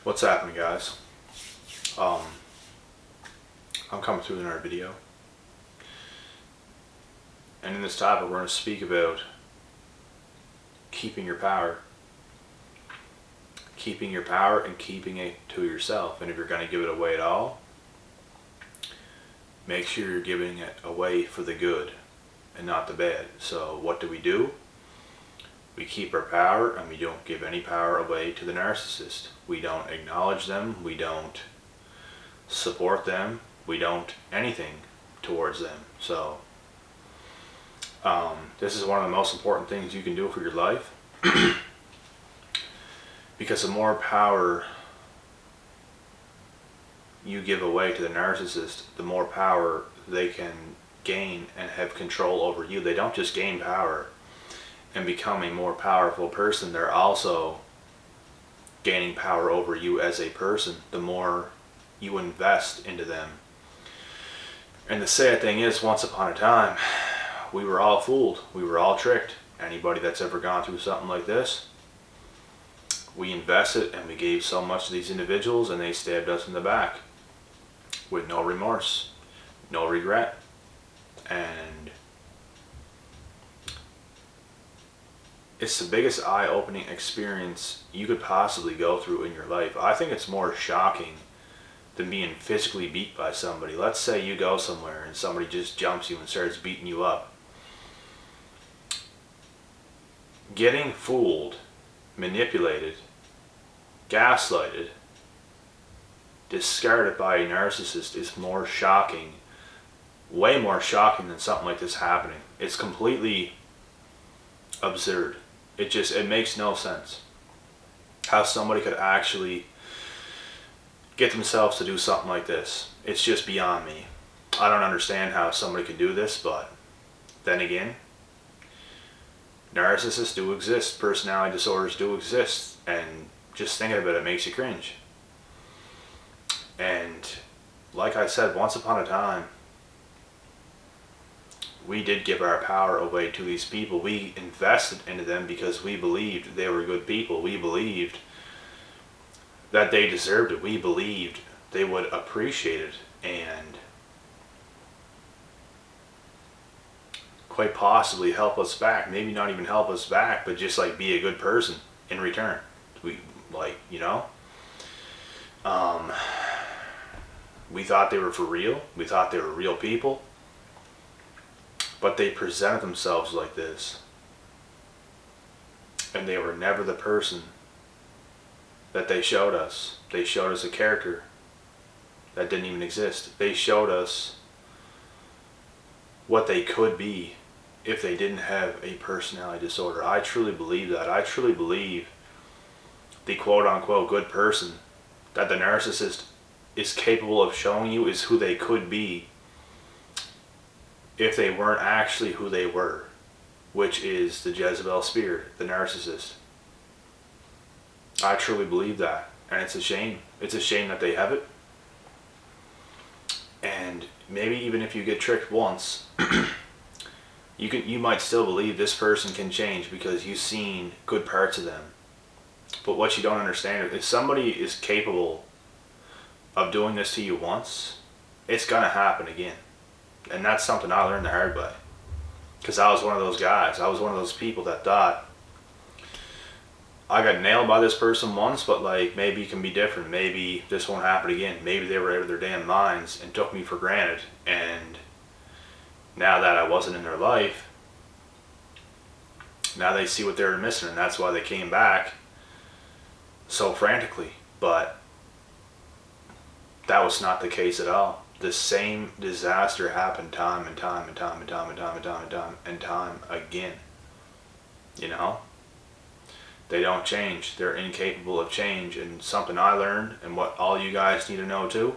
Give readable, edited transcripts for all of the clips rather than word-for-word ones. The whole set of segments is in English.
What's happening, guys? I'm coming through with another video, and in this topic we're going to speak about keeping your power and keeping it to yourself. And if you're going to give it away at all, make sure you're giving it away for the good and not the bad. So what do? We keep our power, and we don't give any power away to the narcissist. We don't acknowledge them, we don't support them, we don't anything towards them. So this is one of the most important things you can do for your life. Because the more power you give away to the narcissist, the more power they can gain and have control over you. They don't just gain power and become a more powerful person, they're also gaining power over you as a person the more you invest into them. And the sad thing is, once upon a time, we were all fooled. We were all tricked. Anybody that's ever gone through something like this, we invested and we gave so much to these individuals, and they stabbed us in the back with no remorse, no regret. And it's the biggest eye-opening experience you could possibly go through in your life. I think it's more shocking than being physically beat by somebody. Let's say you go somewhere and somebody just jumps you and starts beating you up. Getting fooled, manipulated, gaslighted, discarded by a narcissist is more shocking, way more shocking than something like this happening. It's completely absurd. It makes no sense how somebody could actually get themselves to do something like this. It's just beyond me. I don't understand how somebody could do this, but then again, narcissists do exist, personality disorders do exist, and just thinking about it makes you cringe. And like I said, once upon a time, we did give our power away to these people. We invested into them because we believed they were good people. We believed that they deserved it. We believed they would appreciate it and quite possibly help us back. Maybe not even help us back, but just like be a good person in return. We thought they were for real. We thought they were real people. But they presented themselves like this, and they were never the person that they showed us. They showed us a character that didn't even exist. They showed us what they could be if they didn't have a personality disorder. I truly believe that. I truly believe the quote-unquote good person that the narcissist is capable of showing you is who they could be if they weren't actually who they were, which is the Jezebel spirit, the narcissist. I truly believe that, and it's a shame. It's a shame that they have it. And maybe even if you get tricked once, you might still believe this person can change because you've seen good parts of them. But what you don't understand is, if somebody is capable of doing this to you once, it's gonna happen again. And that's something I learned the hard way. Because I was one of those guys. I was one of those people that thought, I got nailed by this person once, but like, maybe it can be different. Maybe this won't happen again. Maybe they were out of their damn minds and took me for granted. And now that I wasn't in their life, now they see what they were missing, and that's why they came back so frantically. But that was not the case at all. The same disaster happened time and time and time and time and time and time and time and time again. You know? They don't change. They're incapable of change. And something I learned, and what all you guys need to know too,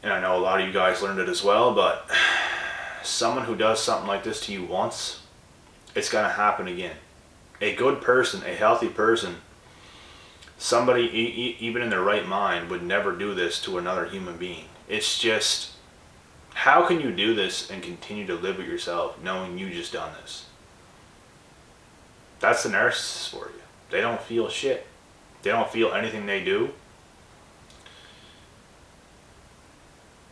and I know a lot of you guys learned it as well, but someone who does something like this to you once, it's going to happen again. A good person, a healthy person, somebody even in their right mind would never do this to another human being. It's just, how can you do this and continue to live with yourself knowing you just done this? That's the narcissist for you. They don't feel shit. They don't feel anything they do.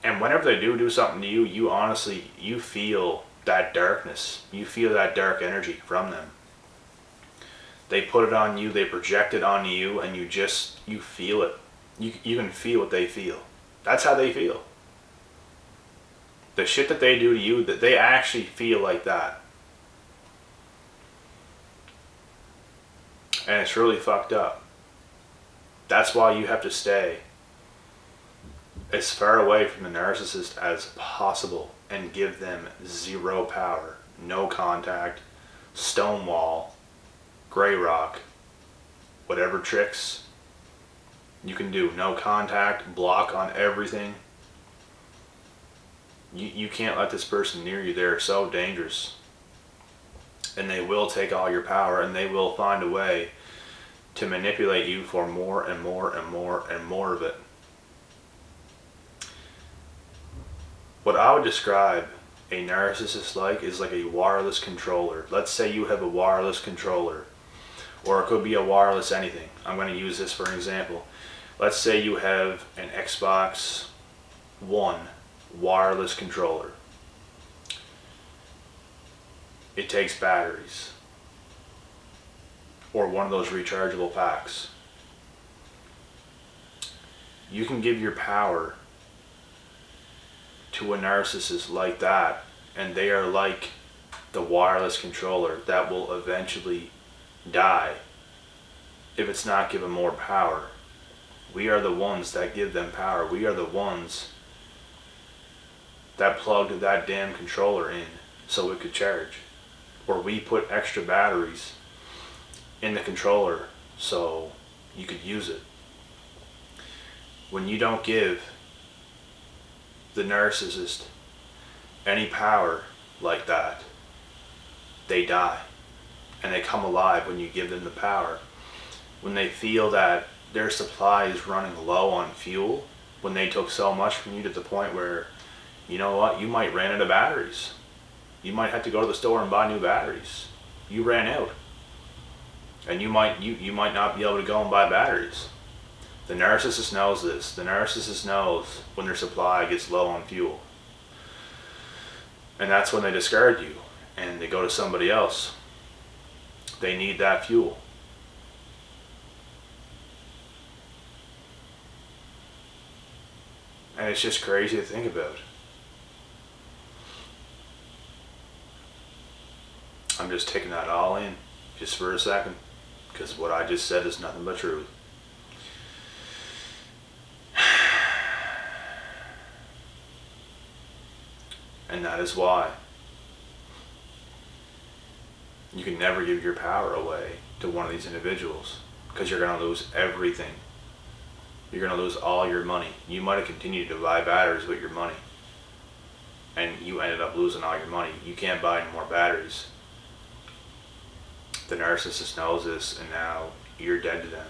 And whenever they do something to you, you honestly, you feel that darkness. You feel that dark energy from them. They put it on you, they project it onto you, and you feel it. You can feel what they feel. That's how they feel. The shit that they do to you, that they actually feel like that. And it's really fucked up. That's why you have to stay as far away from the narcissist as possible and give them zero power, no contact, stonewall, gray rock, whatever tricks you can do, no contact, block on everything. You can't let this person near you. They're so dangerous. And they will take all your power, and they will find a way to manipulate you for more and more and more and more of it. What I would describe a narcissist like is like a wireless controller. Let's say you have a wireless controller, or it could be a wireless anything. I'm going to use this for an example. Let's say you have an Xbox One wireless controller. It takes batteries, or one of those rechargeable packs. You can give your power to a narcissist like that, and they are like the wireless controller that will eventually die if it's not given more power. We are the ones that give them power. We are the ones that plugged that damn controller in so it could charge. Or we put extra batteries in the controller so you could use it. When you don't give the narcissist any power like that, they die. And they come alive when you give them the power. When they feel that their supply is running low on fuel, when they took so much from you to the point where, you know what, you might run out of batteries. You might have to go to the store and buy new batteries. You ran out. And you might not be able to go and buy batteries. The narcissist knows this. The narcissist knows when their supply gets low on fuel. And that's when they discard you and they go to somebody else. They need that fuel. And it's just crazy to think about. I'm just taking that all in just for a second, because what I just said is nothing but truth. And that is why you can never give your power away to one of these individuals, because you're going to lose everything. You're going to lose all your money. You might have continued to buy batteries with your money, and you ended up losing all your money. You can't buy any more batteries. The narcissist knows this, and now you're dead to them.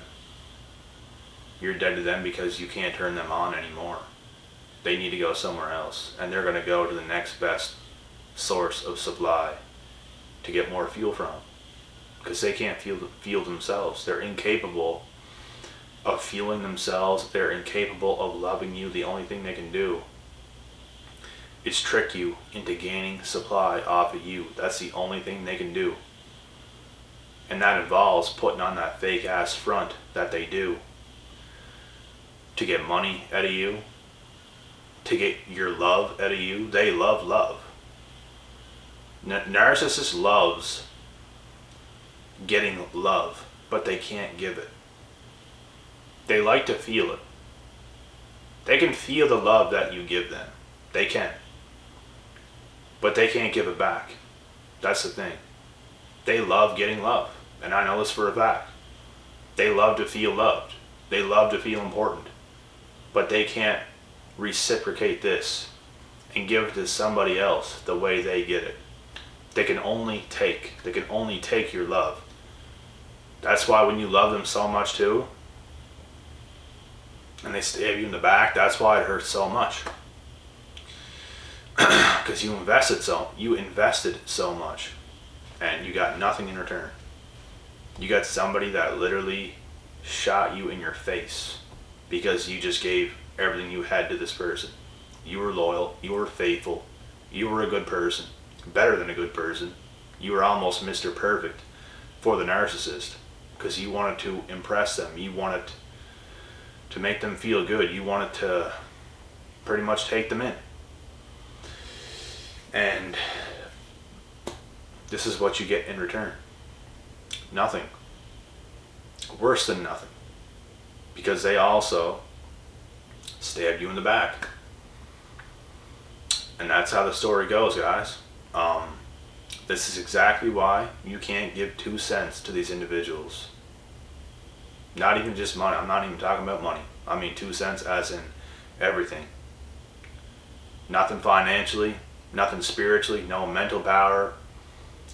You're dead to them because you can't turn them on anymore. They need to go somewhere else, and they're going to go to the next best source of supply to get more fuel from, because they can't feel themselves. They're incapable of feeling themselves. They're incapable of loving you. The only thing they can do is trick you into gaining supply off of you. That's the only thing they can do. And that involves putting on that fake ass front that they do to get money out of you, to get your love out of you. They love love. Narcissist loves getting love, but they can't give it. They like to feel it. They can feel the love that you give them. They can. But they can't give it back. That's the thing. They love getting love. And I know this for a fact. They love to feel loved. They love to feel important. But they can't reciprocate this and give it to somebody else the way they get it. They can only take. They can only take your love. That's why when you love them so much too, and they stab you in the back, that's why it hurts so much. Because you invested so much, and you got nothing in return. You got somebody that literally shot you in your face because you just gave everything you had to this person. You were loyal, you were faithful, you were a good person, better than a good person. You were almost Mr. Perfect for the narcissist because you wanted to impress them. You wanted to make them feel good. You wanted to pretty much take them in. And this is what you get in return. Nothing. Worse than nothing. Because they also stabbed you in the back. And that's how the story goes, guys. This is exactly why you can't give 2 cents to these individuals. Not even just money. I'm not even talking about money. I mean 2 cents as in everything. Nothing financially, nothing spiritually, no mental power,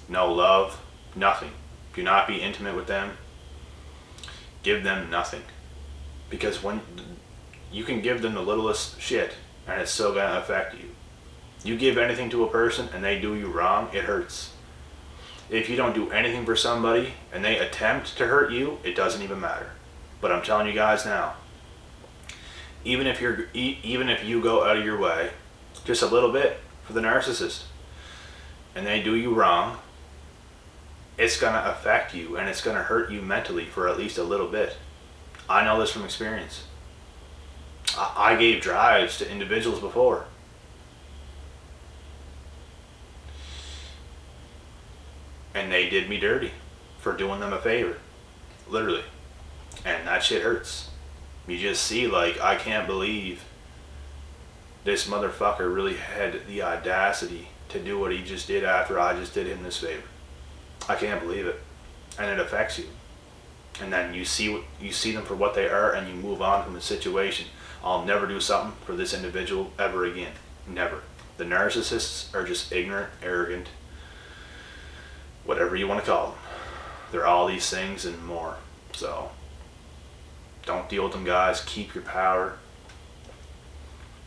no love, nothing. Do not be intimate with them. Give them nothing. Because when you can give them the littlest shit and it's still gonna affect you. You give anything to a person and they do you wrong, it hurts. If you don't do anything for somebody and they attempt to hurt you, it doesn't even matter. But I'm telling you guys now, even if you go out of your way just a little bit for the narcissist and they do you wrong, it's gonna affect you and it's gonna hurt you mentally for at least a little bit. I know this from experience. I gave drives to individuals before. And they did me dirty for doing them a favor. Literally. And that shit hurts. You just see, like, I can't believe this motherfucker really had the audacity to do what he just did after I just did him this favor. I can't believe it. And it affects you. And then you see them for what they are and you move on from the situation. I'll never do something for this individual ever again. Never. The narcissists are just ignorant, arrogant, whatever you want to call them. They're all these things and more. So don't deal with them, guys. Keep your power.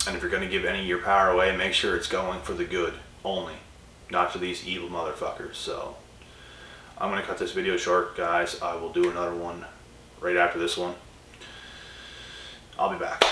And if you're going to give any of your power away, make sure it's going for the good only, not to these evil motherfuckers. So I'm going to cut this video short, guys. I will do another one right after this one. I'll be back.